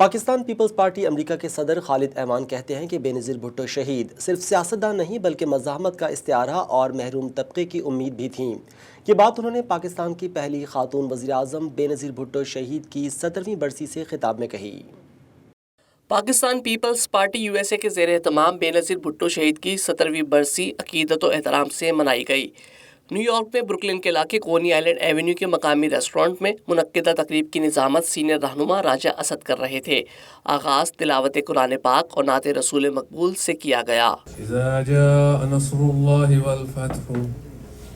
Pakistan Peoples party امریکہ کے صدر خالد ایوان کہتے ہیں کہ بے نظیر بھٹو شہید صرف سیاستدان نہیں بلکہ مزاحمت کا استعارہ اور محروم طبقے کی امید بھی تھیں۔ یہ بات انہوں نے پاکستان کی پہلی خاتون وزیر اعظم بے نظیر بھٹو شہید کی 17ویں برسی سے خطاب میں کہی۔ Pakistan Peoples Party U S A کے زیر اہتمام بے نظیر بھٹو شہید کی 17ویں برسی عقیدت و احترام سے منائی گئی۔ نیو یارک میں بروکلن کے علاقے کونی آئلینڈ ایونیو کے مقامی ریسٹورنٹ میں منعقدہ تقریب کی نظامت سینئر رہنما راجہ اسد کر رہے تھے۔ آغاز تلاوت قرآن پاک اور نعت رسول مقبول سے کیا گیا۔ اذا جاء نصر اللہ والفتح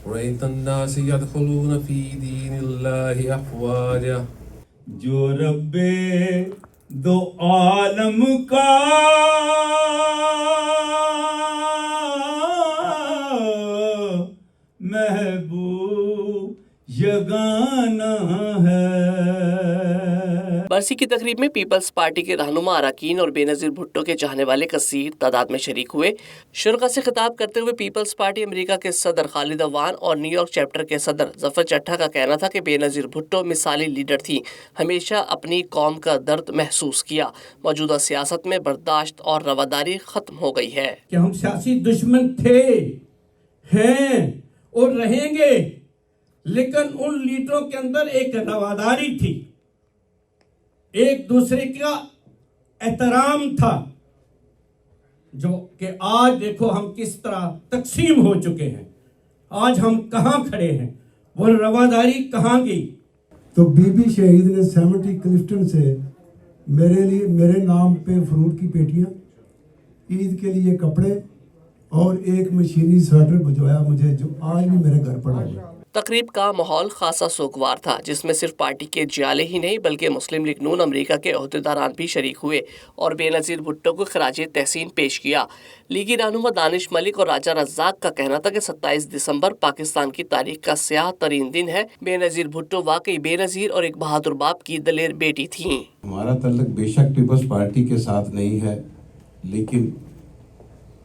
رأيت الناس يدخلون في دين الله افواجا۔ جو رب دو عالم کا محبوب یگانہ ہے۔ برسی کی تقریب میں پیپلز پارٹی کے رہنما اراکین اور بے نظیر بھٹو کے چاہنے والے کثیر تعداد میں شریک ہوئے۔ شرکا سے خطاب کرتے ہوئے پیپلز پارٹی امریکہ کے صدر خالد ایوان اور نیو یارک چیپٹر کے صدر ظفر چٹھا کا کہنا تھا کہ بے نظیر بھٹو مثالی لیڈر تھی، ہمیشہ اپنی قوم کا درد محسوس کیا۔ موجودہ سیاست میں برداشت اور رواداری ختم ہو گئی ہے کہ ہم سیاسی دشمن تھے، ہیں اور رہیں گے، لیکن ان لیڈروں کے اندر ایک رواداری تھی، ایک دوسرے کا احترام تھا، جو کہ آج دیکھو ہم کس طرح تقسیم ہو چکے ہیں، آج ہم کہاں کھڑے ہیں، وہ رواداری کہاں گئی۔ تو بی بی شہید نے 70 کلفٹن سے میرے نام پہ فروٹ کی پیٹیاں، عید کے لیے کپڑے اور ایک مشینی سویٹر بھجوایا مجھے، جو آج بھی میرے گھر پڑا ہوا ہے۔ تقریب کا ماحول خاصا سوگوار تھا، جس میں صرف پارٹی کے جیالے ہی نہیں بلکہ مسلم لیگ نون امریکہ کے عہدیداران بھی شریک ہوئے اور بے نظیر بھٹو کو خراج تحسین پیش کیا۔ لیگی رہنما دانش ملک اور راجہ رزاق کا کہنا تھا کہ 27 دسمبر پاکستان کی تاریخ کا سیاہ ترین دن ہے۔ بے نظیر بھٹو واقعی بے نظیر اور ایک بہادر باپ کی دلیر بیٹی تھیں۔ ہمارا تعلق بے شک پیپلز پارٹی کے ساتھ نہیں ہے، لیکن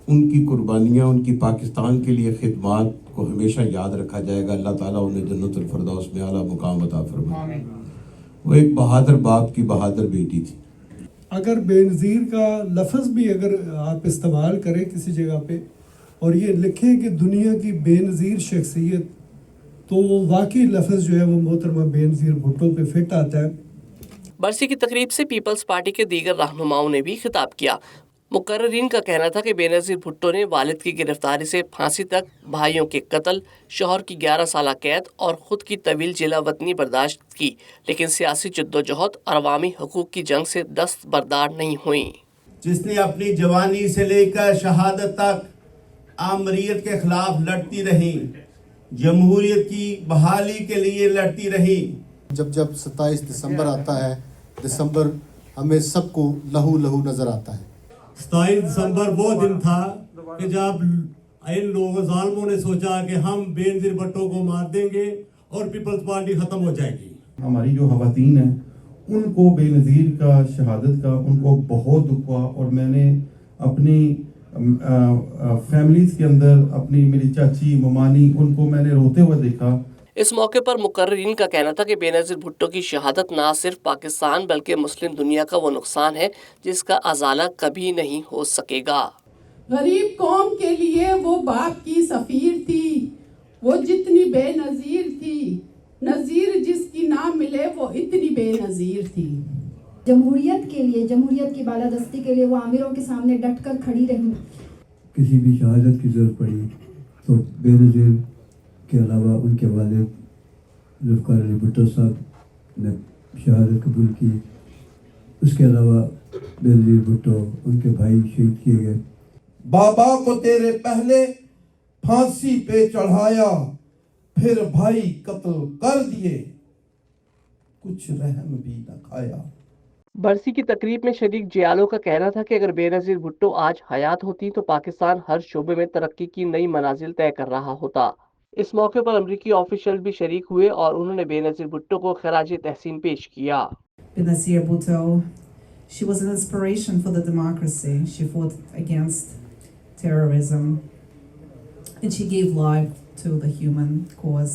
ان کی قربانیاں، ان کی پاکستان کے لیے خدمات کو ہمیشہ یاد رکھا جائے گا۔ اللہ تعالیٰ انہیں جنت الفردوس میں اعلیٰ مقام عطا فرمائے۔ وہ ایک بہادر باپ کی بہادر بیٹی تھی۔ اگر بے نظیر کا لفظ بھی اگر آپ استعمال کریں کسی جگہ پہ اور یہ لکھیں کہ دنیا کی بے نظیر شخصیت، تو وہ واقعی لفظ جو ہے وہ محترمہ بے نظیر بھٹو پہ فٹ آتا ہے۔ برسی کی تقریب سے پیپلز پارٹی کے دیگر رہنماؤں نے بھی خطاب کیا۔ مقررین کا کہنا تھا کہ بے نظیر بھٹو نے والد کی گرفتاری سے پھانسی تک، بھائیوں کے قتل، شوہر کی 11 سالہ قید اور خود کی طویل جلا وطنی برداشت کی، لیکن سیاسی جدوجہد اور عوامی حقوق کی جنگ سے دست بردار نہیں ہوئیں۔ جس نے اپنی جوانی سے لے کر شہادت تک آمریت کے خلاف لڑتی رہی، جمہوریت کی بحالی کے لیے لڑتی رہی۔ جب 27 دسمبر آتا ہے، دسمبر ہمیں سب کو لہو لہو نظر آتا ہے۔ 27 دسمبر وہ دن تھا کہ جب ان لوگوں ظالموں نے سوچا کہ ہم بے نظیر بھٹو کو مار دیں گے اور پیپلز پارٹی ختم ہو جائے گی۔ ہماری جو خواتین ہیں ان کو بے نظیر کا شہادت کا ان کو بہت دکھ ہوا، اور میں نے اپنی فیملیز کے اندر اپنی میری چاچی ممانی ان کو میں نے روتے ہوئے دیکھا۔ اس موقع پر مقررین کا کہنا تھا کہ بے نظیر بھٹو کی شہادت نہ صرف پاکستان بلکہ مسلم دنیا کا وہ نقصان ہے جس کا ازالہ کبھی نہیں ہو سکے گا۔ غریب قوم کے لیے وہ باپ کی سفیر تھی، وہ جتنی بے نظیر تھی، نظیر جس کی نہ ملے وہ اتنی بے نظیر تھی۔ جمہوریت کے لیے، جمہوریت کی بالادستی کے لیے وہ آمیروں کے سامنے ڈٹ کر کھڑی رہی۔ کسی بھی شہادت کی ضرورت پڑی تو بے نظیر کے علاوہ ان کے والد ذوالفقار علی بھٹو صاحب نے شہادت قبول کی۔ اس کے علاوہ بے نظیر بھٹو ان کے بھائی شہید کیے گئے۔ بابا کو تیرے پہلے پھانسی پہ چڑھایا، پھر بھائی قتل کر دیے، کچھ رحم بھی نہ کھایا۔ برسی کی تقریب میں شریک جیالوں کا کہنا تھا کہ اگر بے نظیر بھٹو آج حیات ہوتی تو پاکستان ہر شعبے میں ترقی کی نئی منازل طے کر رہا ہوتا۔ اس موقع پر امریکی آفیشل بھی شریک ہوئے اور انہوں نے بے نظیر بھٹو کو خراج تحسین پیش کیا۔ Benazir Bhutto, she was an inspiration for the democracy. She fought against terrorism and she gave life to the human cause.